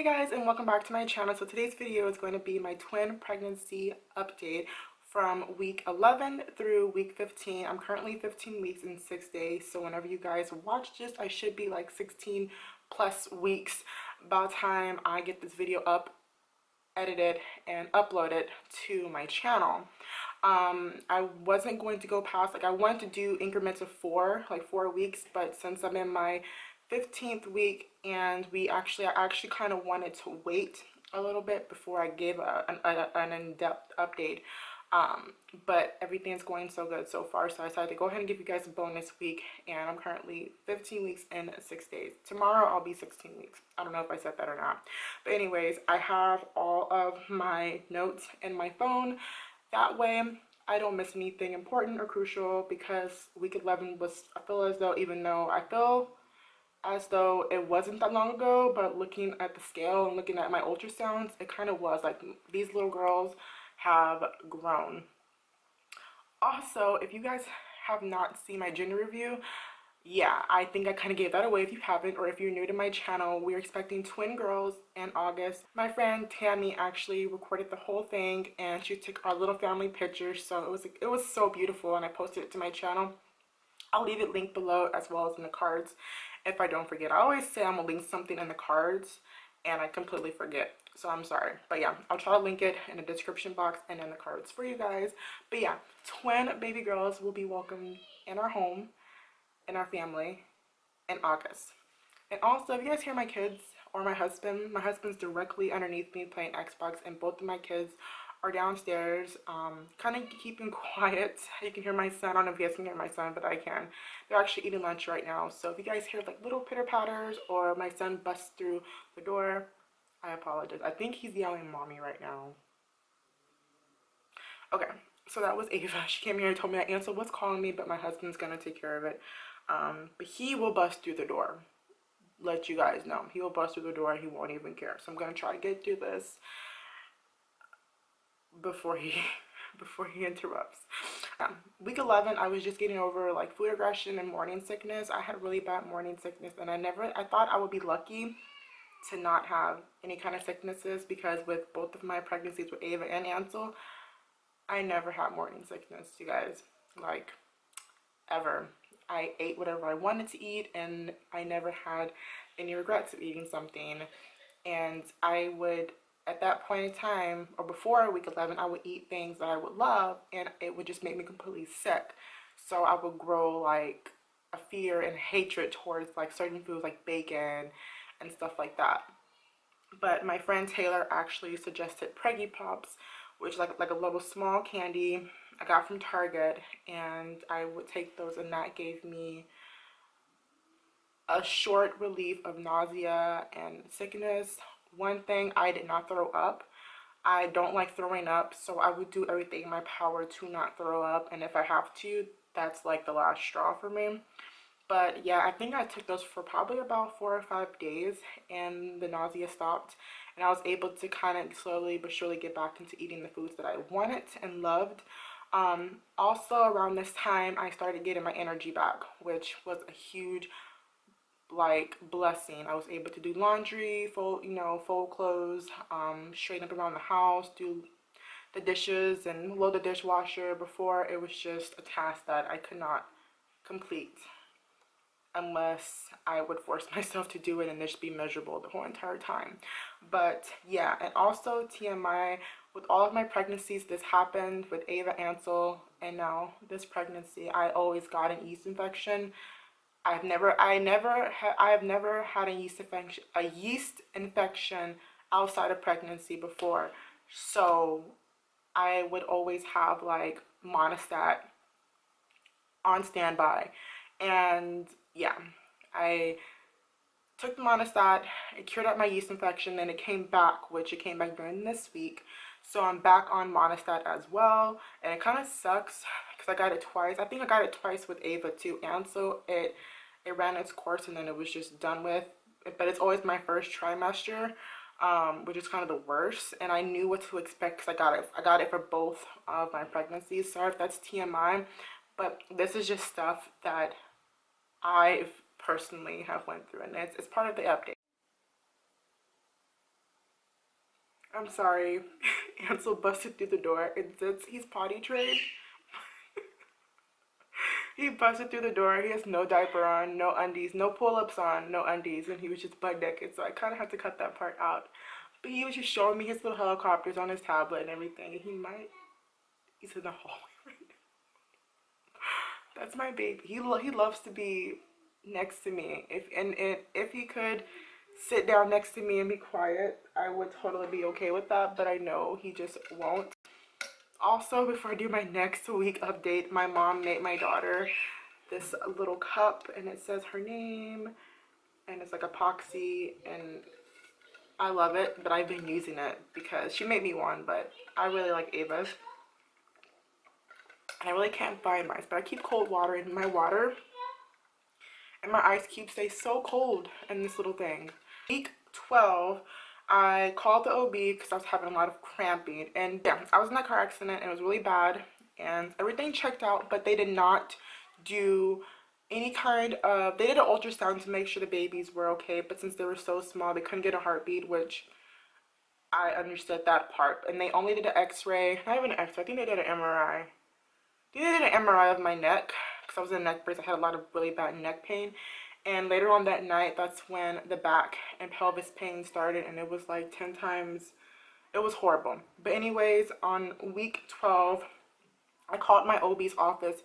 Hey guys, and welcome back to my channel. So today's video is going to be my twin pregnancy update from week 11 through week 15. I'm currently 15 weeks and 6 days, so whenever you guys watch this, I should be like 16 plus weeks by the time I get this video up, edited, and uploaded to my channel. I wasn't going to go past, I wanted to do increments of 4 weeks, but since I'm in my 15th week and I actually kind of wanted to wait a little bit before I gave an in-depth update. But everything's going so good so far, so I decided to go ahead and give you guys a bonus week, and I'm currently 15 weeks and 6 days. Tomorrow I'll be 16 weeks. I don't know if I said that or not. But anyways, I have all of my notes in my phone. That way I don't miss anything important or crucial, because week 11 was, I feel as though it wasn't that long ago, but looking at the scale and looking at my ultrasounds, it kind of was like these little girls have grown. Also, if you guys have not seen my gender review, yeah, I think I kind of gave that away if you haven't, or if you're new to my channel. We're expecting twin girls in August. My friend Tammy actually recorded the whole thing, and she took our little family pictures, so it was so beautiful, and I posted it to my channel. I'll leave it linked below as well as in the cards if I don't forget. I always say I'm gonna link something in the cards and I completely forget, so I'm sorry. But yeah, I'll try to link it in the description box and in the cards for you guys. But yeah, twin baby girls will be welcomed in our home, in our family, in August. And also, if you guys hear my kids or my husband's directly underneath me playing Xbox, and both of my kids are downstairs, kind of keeping quiet. You can hear my son. I don't know if you guys can hear my son, but I can. They're actually eating lunch right now, so if you guys hear like little pitter patters or my son busts through the door, I apologize. I think he's yelling mommy right now. Okay, so that was Ava. She came here and told me that Ansel was calling me, but my husband's gonna take care of it. But he will bust through the door. Let you guys know, he will bust through the door. He won't even care. So I'm gonna try to get through this before he interrupts. Week 11, I was just getting over like food aggression and morning sickness. I had really bad morning sickness, and I thought I would be lucky to not have any kind of sicknesses, because with both of my pregnancies with Ava and Ansel, I never had morning sickness, you guys, like ever. I ate whatever I wanted to eat, and I never had any regrets of eating something. And I would, at that point in time, or before week 11, I would eat things that I would love, and it would just make me completely sick. So I would grow like a fear and hatred towards like certain foods like bacon and stuff like that. But my friend Taylor actually suggested Preggy Pops, which is like a little small candy I got from Target, and I would take those, and that gave me a short relief of nausea and sickness. One thing, I did not throw up. I don't like throwing up, so I would do everything in my power to not throw up, and if I have to, that's like the last straw for me. But yeah, I think I took those for probably about 4 or 5 days, and the nausea stopped, and I was able to kind of slowly but surely get back into eating the foods that I wanted and loved. Also around this time, I started getting my energy back, which was a huge like blessing. I was able to do laundry, fold clothes, straighten up around the house, do the dishes, and load the dishwasher. Before, it was just a task that I could not complete unless I would force myself to do it, and just be miserable the whole entire time. But yeah, and also TMI, with all of my pregnancies, this happened with Ava, Ansel, and now this pregnancy, I always got an yeast infection. I have never had a yeast infection outside of pregnancy before. So I would always have like Monistat on standby. And yeah, I took the Monistat, it cured up my yeast infection, and it came back, which it came back during this week. So I'm back on Monistat as well, and it kind of sucks because I got it twice. I think I got it twice with Ava too, and so it ran its course, and then it was just done with. But it's always my first trimester, which is kind of the worst, and I knew what to expect because I got it for both of my pregnancies. Sorry if that's TMI, but this is just stuff that I personally have went through, and it's part of the update. I'm sorry. Ansel busted through the door, and since he's potty trained, he busted through the door. He has no diaper on, no undies, no pull-ups on, no undies, and he was just butt naked. So I kind of had to cut that part out. But he was just showing me his little helicopters on his tablet and everything. And he's in the hallway right now. That's my baby. He loves to be next to me. If he could sit down next to me and be quiet, I would totally be okay with that. But I know he just won't. Also, before I do my next week update, my mom made my daughter this little cup, and it says her name, and it's like epoxy, and I love it, but I've been using it because she made me one, but I really like Ava's. I really can't find mine, but I keep cold water in my water, and my ice cubes stay so cold in this little thing. Week 12, I called the OB because I was having a lot of cramping, and yeah, I was in a car accident, and it was really bad, and everything checked out, but they did not do any kind of, they did an ultrasound to make sure the babies were okay, but since they were so small, they couldn't get a heartbeat, which I understood that part, and they only did an x-ray, not even an x-ray, I think they did an MRI. They did an MRI of my neck, because I was in a neck brace. I had a lot of really bad neck pain, and later on that night, that's when the back and pelvis pain started, and it was like 10 times, it was horrible. But anyways, on week 12, I called my OB's office,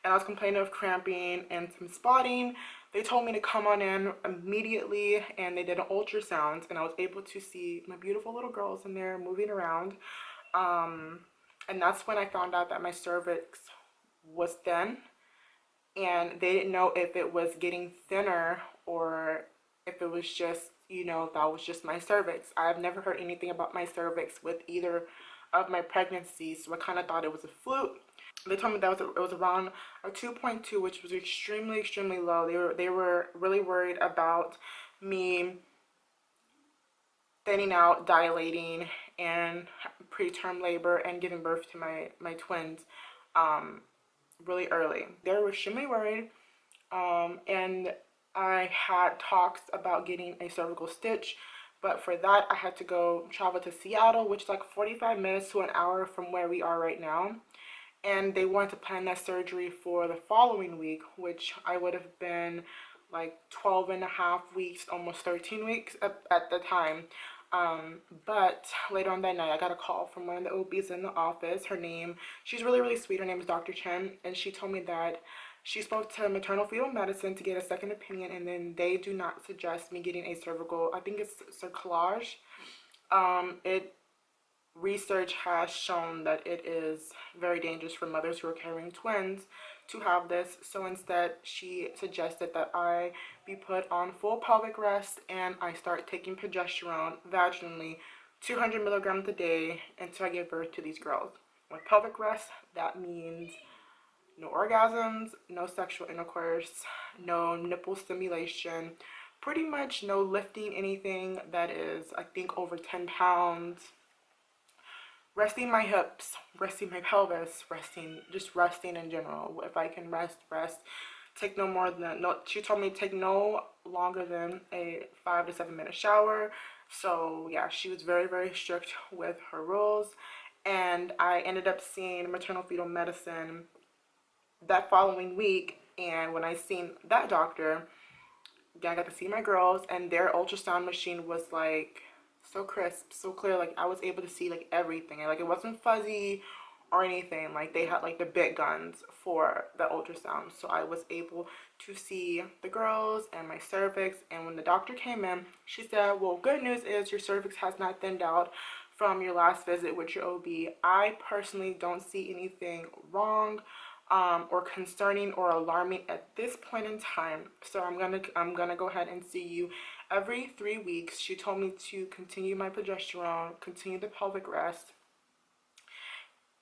and I was complaining of cramping and some spotting. They told me to come on in immediately, and they did an ultrasound, and I was able to see my beautiful little girls in there moving around. And that's when I found out that my cervix was thin, and they didn't know if it was getting thinner or if it was just, you know, that was just my cervix. I've never heard anything about my cervix with either of my pregnancies, so I kind of thought it was a fluke. They told me that it was around a 2.2, which was extremely, extremely low. They were really worried about me thinning out, dilating, and preterm labor and giving birth to my twins really early. They were extremely worried, and I had talks about getting a cervical stitch, but for that I had to go travel to Seattle, which is like 45 minutes to an hour from where we are right now. And they wanted to plan that surgery for the following week, which I would have been like 12 and a half weeks, almost 13 weeks at the time. But later on that night, I got a call from one of the OBs in the office. She's really, really sweet. Her name is Dr. Chen, and she told me that she spoke to maternal fetal medicine to get a second opinion, and then they do not suggest me getting a cervical, I think it's cerclage. It Research has shown that it is very dangerous for mothers who are carrying twins to have this. So instead, she suggested that I be put on full pelvic rest and I start taking progesterone vaginally, 200 milligrams a day, until I give birth to these girls. With pelvic rest, that means no orgasms, no sexual intercourse, no nipple stimulation, pretty much no lifting anything that is, I think, over 10 pounds. Resting my hips, resting my pelvis, resting in general. If I can rest. Take no more than, no, she told me to take no longer than a 5 to 7 minute shower. So yeah, she was very, very strict with her rules. And I ended up seeing maternal fetal medicine that following week. And when I seen that doctor, I got to see my girls, and their ultrasound machine was like so crisp, so clear. Like I was able to see like everything. Like it wasn't fuzzy or anything. Like they had like the big guns for the ultrasound, so I was able to see the girls and my cervix. And when the doctor came in, she said, well, good news is your cervix has not thinned out from your last visit with your OB. I personally don't see anything wrong or concerning or alarming at this point in time. So I'm gonna go ahead and see you every 3 weeks. She told me to continue my progesterone, continue the pelvic rest,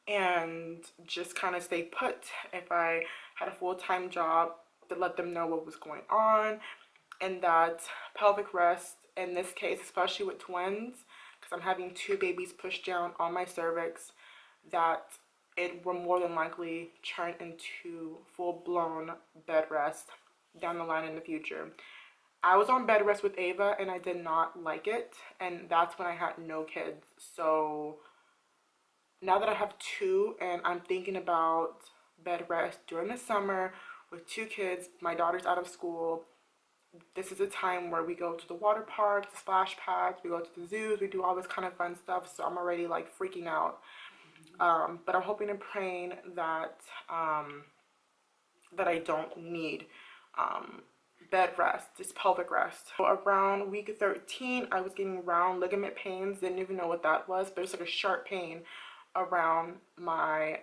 and just kind of stay put. If I had a full-time job, to let them know what was going on, and that pelvic rest in this case, especially with twins, because I'm having 2 babies pushed down on my cervix, that it will more than likely turn into full-blown bed rest down the line in the future. I was on bed rest with Ava and I did not like it, and that's when I had no kids. So now that I have two and I'm thinking about bed rest during the summer with two kids, my daughter's out of school, this is a time where we go to the water parks, the splash pads, we go to the zoos, we do all this kind of fun stuff. So I'm already like freaking out. But I'm hoping and praying that that I don't need bed rest, just pelvic rest. So around week 13, I was getting round ligament pains. Didn't even know what that was, but it's like a sharp pain around my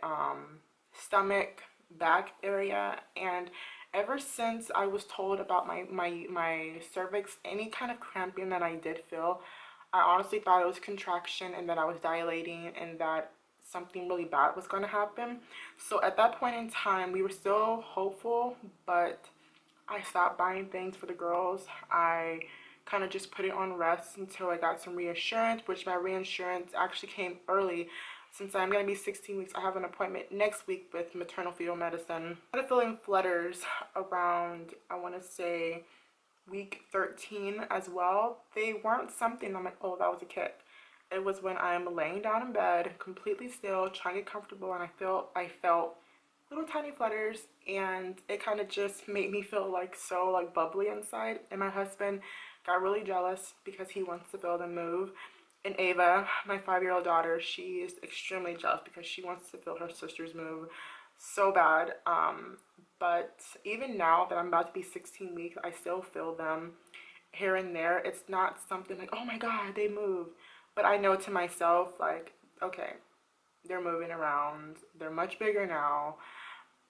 stomach, back area. And ever since I was told about my cervix, any kind of cramping that I did feel, I honestly thought it was contraction and that I was dilating and that something really bad was going to happen. So at that point in time, we were still hopeful, but I stopped buying things for the girls. I kind of just put it on rest until I got some reassurance, which my reassurance actually came early. Since I'm going to be 16 weeks, I have an appointment next week with maternal fetal medicine. I started feeling flutters around, I want to say, week 13 as well. They weren't something I'm like, oh, that was a kick. It was when I'm laying down in bed, completely still, trying to get comfortable, and I felt little tiny flutters, and it kind of just made me feel like so like bubbly inside. And my husband got really jealous because he wants to feel them move. And Ava, my 5-year-old daughter, she is extremely jealous because she wants to feel her sisters move so bad. But even now that I'm about to be 16 weeks, I still feel them here and there. It's not something like, oh my God, they move. But I know to myself, like, okay, they're moving around. They're much bigger now.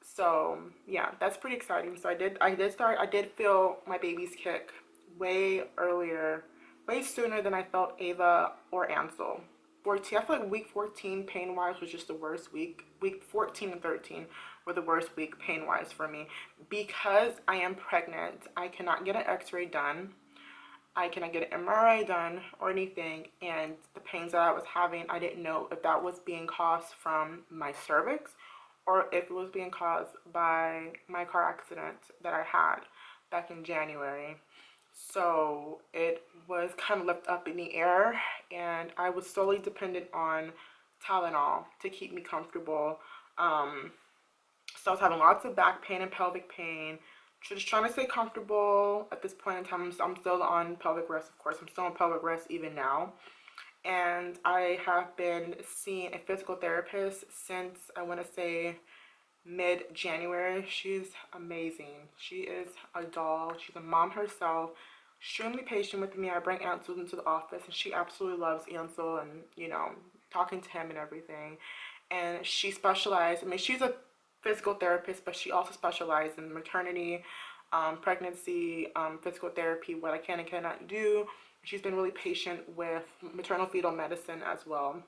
So yeah, that's pretty exciting. So I did feel my baby's kick way earlier, way sooner than I felt Ava or Ansel. 14, I feel like week 14 pain wise was just the worst week. Week 14 and 13 were the worst week pain wise for me because I am pregnant. I cannot get an x-ray done. I cannot get an MRI done or anything, and the pains that I was having, I didn't know if that was being caused from my cervix or if it was being caused by my car accident that I had back in January. So it was kind of left up in the air, and I was solely dependent on Tylenol to keep me comfortable. So I was having lots of back pain and pelvic pain. Just trying to stay comfortable at this point in time. I'm still on pelvic rest, of course. I'm still on pelvic rest even now. And I have been seeing a physical therapist since, I want to say, mid-January. She's amazing. She is a doll. She's a mom herself. Extremely patient with me. I bring Ansel into the office, and she absolutely loves Ansel and, you know, talking to him and everything. And she specialized, I mean, she's a physical therapist, but she also specializes in maternity, pregnancy, physical therapy, what I can and cannot do. She's been really patient with maternal fetal medicine as well.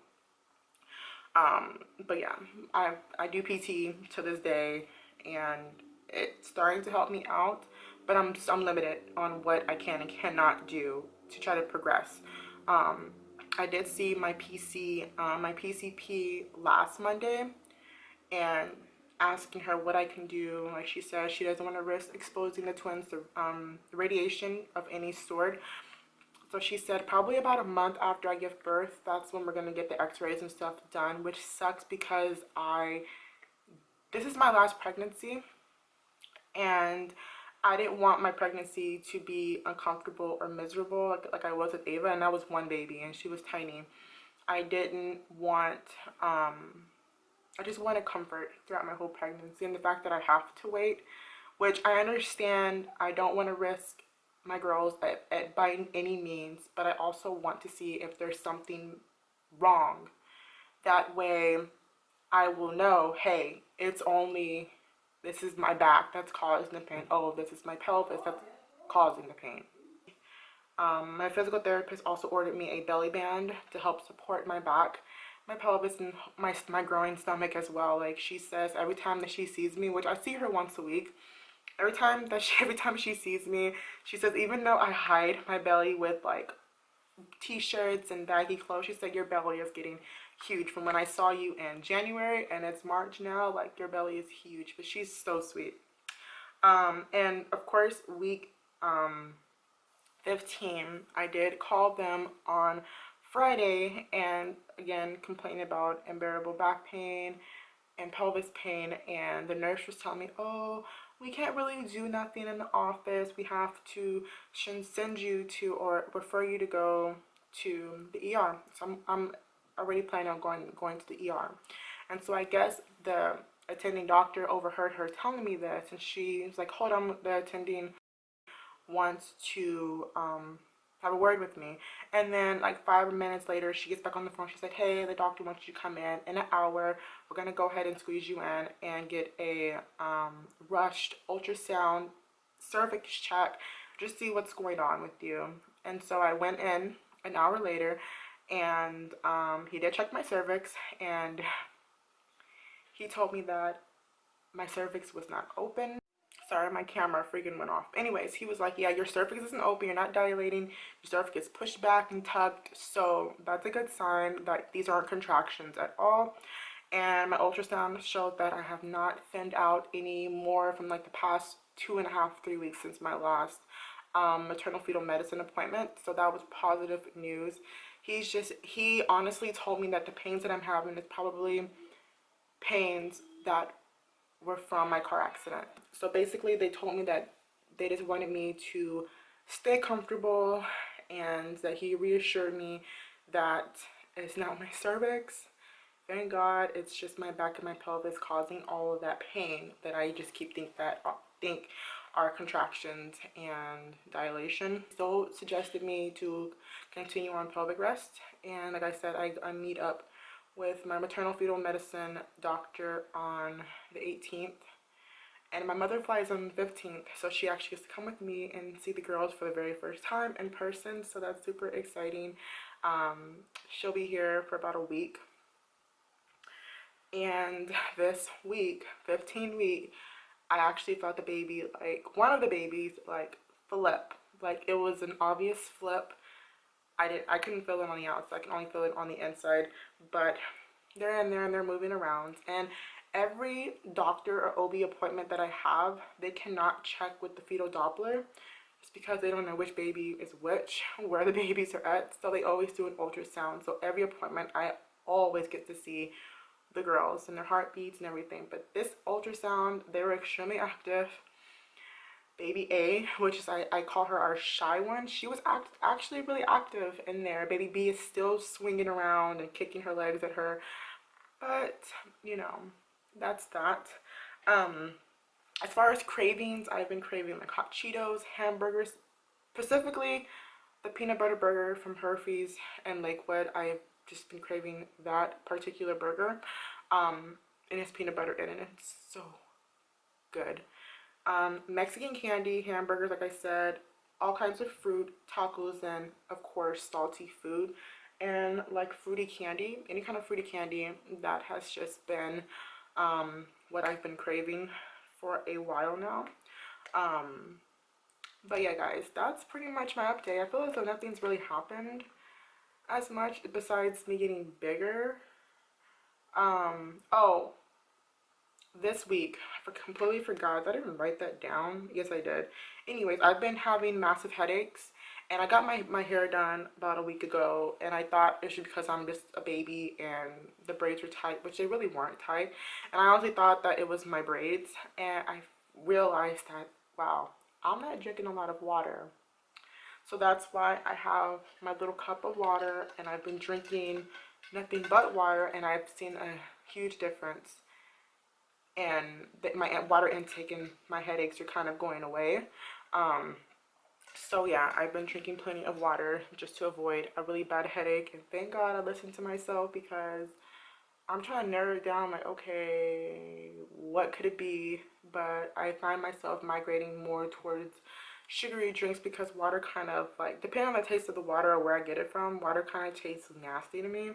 But yeah, I do PT to this day, and it's starting to help me out, but I'm limited on what I can and cannot do to try to progress. I did see my my PCP last Monday, and asking her what I can do. Like she said, she doesn't want to risk exposing the twins to radiation of any sort. So she said probably about a month after I give birth, that's when we're going to get the x-rays and stuff done, which sucks because this is my last pregnancy, and I didn't want my pregnancy to be uncomfortable or miserable like I was with Ava, and I was one baby and she was tiny. I didn't want, I just wanted comfort throughout my whole pregnancy, and the fact that I have to wait, which I understand. I don't want to risk my girls by any means, but I also want to see if there's something wrong. That way I will know, hey, this is my back that's causing the pain. Oh, this is my pelvis that's causing the pain. My physical therapist also ordered me a belly band to help support my back, my pelvis, and my growing stomach as well. Like she says, every time that she sees me, which I see her once a week, every time she sees me, she says, even though I hide my belly with like t-shirts and baggy clothes, she said, your belly is getting huge from when I saw you in January, and it's March now. Like, your belly is huge. But she's so sweet. And of course, week 15. I did call them on Friday and again complaining about unbearable back pain and pelvis pain, and the nurse was telling me, oh, we can't really do nothing in the office. We have to send you to or refer you to go to the ER. So I'm already planning on going to the ER. And so I guess the attending doctor overheard her telling me this, and she was like, hold on, the attending wants to have a word with me. And then like 5 minutes later, she gets back on the phone. She said, hey, the doctor wants you to come in an hour. We're going to go ahead and squeeze you in and get a rushed ultrasound cervix check, just see what's going on with you. And so I went in an hour later, and he did check my cervix, and he told me that my cervix was not open. Sorry, my camera freaking went off. Anyways, he was like, yeah, your cervix isn't open, you're not dilating, your cervix is pushed back and tucked, so that's a good sign that these aren't contractions at all. And my ultrasound showed that I have not thinned out any more from like the past 2.5, 3 weeks since my last maternal fetal medicine appointment, so that was positive news. He honestly told me that the pains that I'm having is probably pains that were from my car accident. So basically they told me that they just wanted me to stay comfortable, and that he reassured me that it's not my cervix. Thank God, it's just my back and my pelvis causing all of that pain that I just think are contractions and dilation. So suggested me to continue on pelvic rest, and like I said, I meet up with my maternal fetal medicine doctor on the 18th, and my mother flies on the 15th, so she actually gets to come with me and see the girls for the very first time in person, so that's super exciting. She'll be here for about a week, and this week, 15 week, I actually felt the baby, like one of the babies, like flip, like it was an obvious flip. I couldn't feel it on the outside, I can only feel it on the inside, but they're in there and they're moving around. And every doctor or OB appointment that I have, they cannot check with the fetal Doppler just because they don't know which baby is which, where the babies are at, so they always do an ultrasound. So every appointment I always get to see the girls and their heartbeats and everything. But this ultrasound, they were extremely active. Baby A, which is I call her our shy one, she was actually really active in there. Baby B is still swinging around and kicking her legs at her, but you know, that's that. As far as cravings, I've been craving like hot Cheetos, hamburgers, specifically the peanut butter burger from Hershey's and Lakewood. I've just been craving that particular burger, and it's peanut butter in it. It's so good. Mexican candy, hamburgers, like I said, all kinds of fruit, tacos, and of course salty food, and like fruity candy, any kind of fruity candy. That has just been what I've been craving for a while now. But yeah guys, that's pretty much my update. I feel as though nothing's really happened as much besides me getting bigger. Oh, this week, I completely forgot. I didn't even write that down. Yes, I did. Anyways, I've been having massive headaches, and I got my hair done about a week ago, and I thought it should because I'm just a baby and the braids were tight, which they really weren't tight. And I honestly thought that it was my braids, and I realized that, wow, I'm not drinking a lot of water. So that's why I have my little cup of water, and I've been drinking nothing but water, and I've seen a huge difference. And my water intake and my headaches are kind of going away. So yeah, I've been drinking plenty of water just to avoid a really bad headache. And thank God I listened to myself, because I'm trying to narrow it down, like, okay, what could it be? But I find myself migrating more towards sugary drinks, because water kind of, like, depending on the taste of the water or where I get it from, water kind of tastes nasty to me.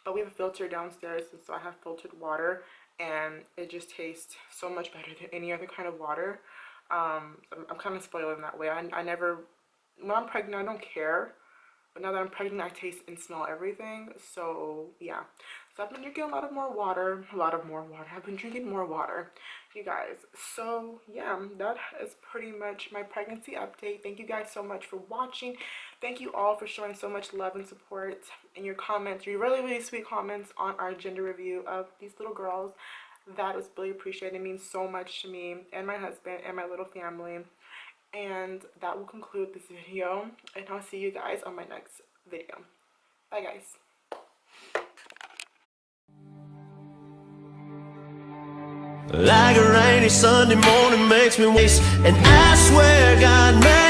But we have a filter downstairs, and so I have filtered water, and it just tastes so much better than any other kind of water. I'm kind of spoiled in that way. I never, when I'm pregnant, I don't care But now that I'm pregnant, I taste and smell everything. So yeah. So I've been drinking a lot of more water. I've been drinking more water, you guys. So yeah, that is pretty much my pregnancy update. Thank you guys so much for watching. Thank you all for showing so much love and support in your comments, your really, really sweet comments on our gender review of these little girls. That was really appreciated. It means so much to me and my husband and my little family. And that will conclude this video, and I'll see you guys on my next video. Bye guys. Like a rainy Sunday morning makes me waste, and I swear God made